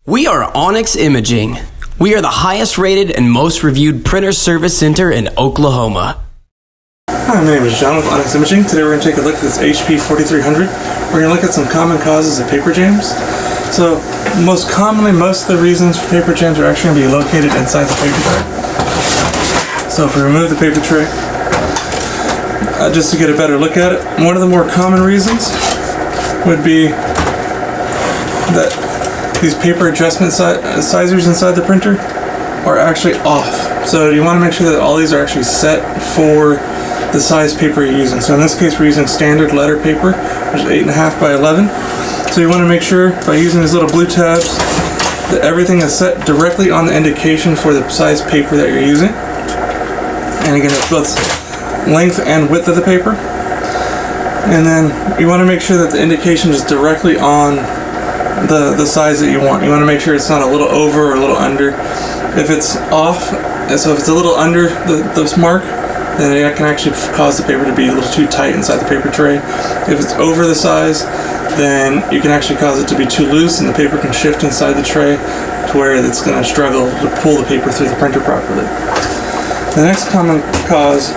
We are Onyx Imaging. We are the highest rated and most reviewed printer service center in Oklahoma. Hi, my name is John with Onyx Imaging. Today we're going to take a look at this HP 4300. We're going to look at some common causes of paper jams. So, most commonly, most of the reasons for paper jams are actually going to be located inside the paper tray. So if we remove the paper tray, just to get a better look at it, one of the more common reasons would be that these paper adjustment sizers inside the printer are actually off. So you want to make sure that all these are actually set for the size paper you're using. So in this case we're using standard letter paper, which is 8.5 by 11. So you want to make sure by using these little blue tabs that everything is set directly on the indication for the size paper that you're using. And again, it's both length and width of the paper. And then you want to make sure that the indication is directly on the size that you want. You want to make sure it's not a little over or a little under. If it's off, so if it's a little under this mark, then it can actually cause the paper to be a little too tight inside the paper tray. If it's over the size, then you can actually cause it to be too loose and the paper can shift inside the tray to where it's going to struggle to pull the paper through the printer properly. The next common cause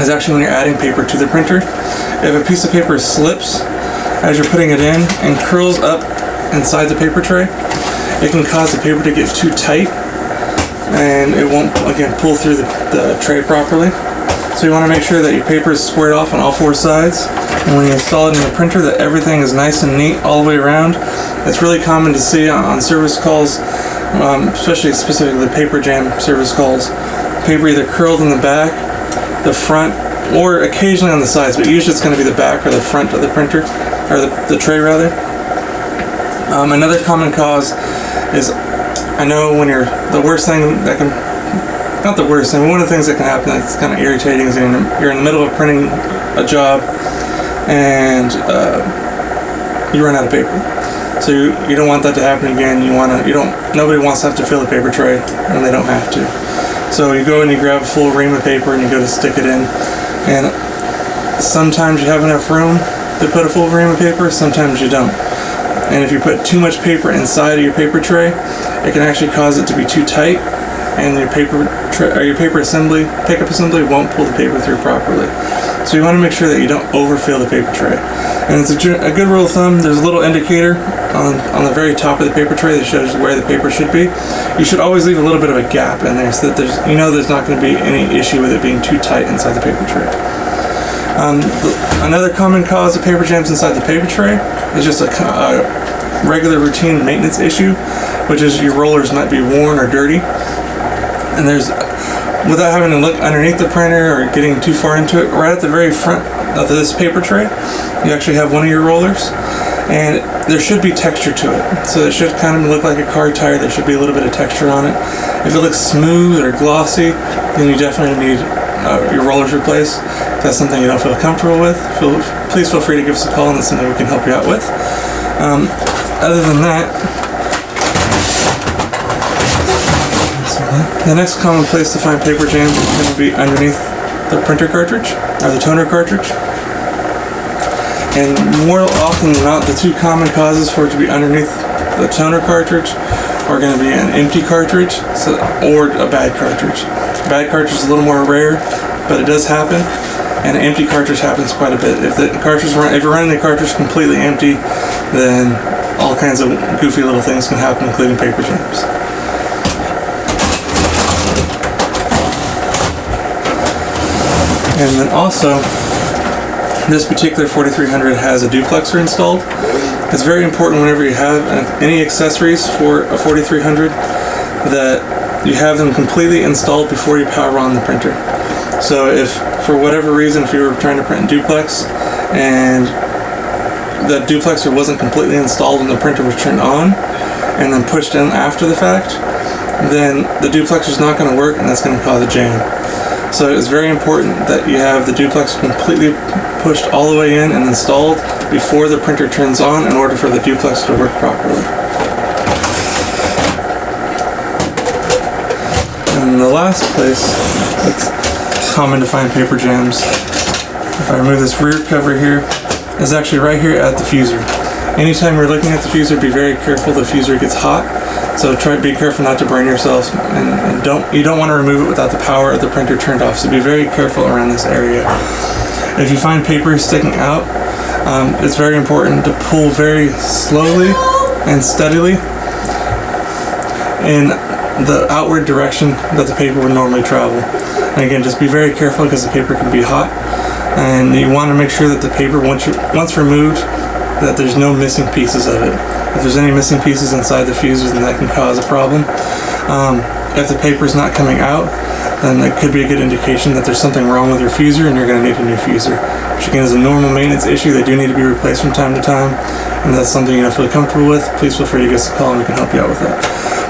is actually when you're adding paper to the printer. If a piece of paper slips as you're putting it in and curls up inside the paper tray, it can cause the paper to get too tight and it won't, again, pull through the tray properly. So you want to make sure that your paper is squared off on all four sides, and when you install it in the printer that everything is nice and neat all the way around. It's really common to see on service calls, specifically paper jam service calls, paper either curled in the back, the front, or occasionally on the sides, but usually it's going to be the back or the front of the printer, or the tray rather. Another common cause is, I know when the worst thing that can, not the worst thing, but one of the things that can happen that's kind of irritating is you're in the middle of printing a job and you run out of paper. So you don't want that to happen again. Nobody wants to have to fill the paper tray when they don't have to. So you go and you grab a full ream of paper and you go to stick it in, and sometimes you have enough room to put a full ream of paper, sometimes you don't. And if you put too much paper inside of your paper tray, it can actually cause it to be too tight, and your pickup assembly won't pull the paper through properly. So you want to make sure that you don't overfill the paper tray. And it's a good rule of thumb. There's a little indicator on the very top of the paper tray that shows where the paper should be. You should always leave a little bit of a gap in there so that there's not going to be any issue with it being too tight inside the paper tray. Another common cause of paper jams inside the paper tray is just a regular routine maintenance issue, which is your rollers might be worn or dirty. And without having to look underneath the printer or getting too far into it, right at the very front of this paper tray, you actually have one of your rollers, and there should be texture to it. So it should kind of look like a car tire. There should be a little bit of texture on it. If it looks smooth or glossy, then you definitely need your rollers replaced. If that's something you don't feel comfortable with, please feel free to give us a call, and that's something we can help you out with. Other than that, the next common place to find paper jams is going to be underneath the printer cartridge, or the toner cartridge. And more often than not, the two common causes for it to be underneath the toner cartridge are going to be an empty cartridge or a bad cartridge. A bad cartridge is a little more rare, but it does happen, and an empty cartridge happens quite a bit. If you're running the cartridge completely empty, then all kinds of goofy little things can happen, including paper jams. And then also, this particular 4300 has a duplexer installed. It's very important whenever you have any accessories for a 4300 that you have them completely installed before you power on the printer. So if for whatever reason, if you were trying to print in duplex and the duplexer wasn't completely installed when the printer was turned on and then pushed in after the fact, then the duplexer is not going to work, and that's going to cause a jam. So it's very important that you have the duplexer completely pushed all the way in and installed before the printer turns on in order for the duplexer to work properly. And the last place that's common to find paper jams, if I remove this rear cover here, is actually right here at the fuser. Anytime you're looking at the fuser, be very careful. The fuser gets hot, so try to be careful not to burn yourself, and you don't want to remove it without the power of the printer turned off. So be very careful around this area. If you find paper sticking out, it's very important to pull very slowly and steadily in the outward direction that the paper would normally travel. And again, just be very careful because the paper can be hot, and you want to make sure that the paper, once removed, that there's no missing pieces of it. If there's any missing pieces inside the fuses, then that can cause a problem. If the paper is not coming out, then that could be a good indication that there's something wrong with your fuser and you're going to need a new fuser. Which again is a normal maintenance issue. They do need to be replaced from time to time, and if that's something you don't feel comfortable with, please feel free to give us a call and we can help you out with that.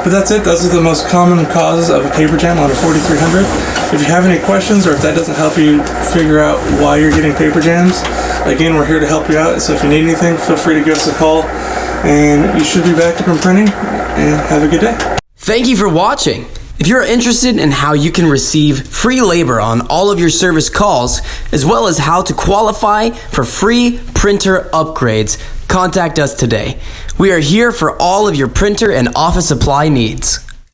But that's it. Those are the most common causes of a paper jam on a 4300. If you have any questions, or if that doesn't help you figure out why you're getting paper jams, again, we're here to help you out. So if you need anything, feel free to give us a call, and you should be back up and printing, and have a good day. Thank you for watching. If you're interested in how you can receive free labor on all of your service calls, as well as how to qualify for free printer upgrades, contact us today. We are here for all of your printer and office supply needs.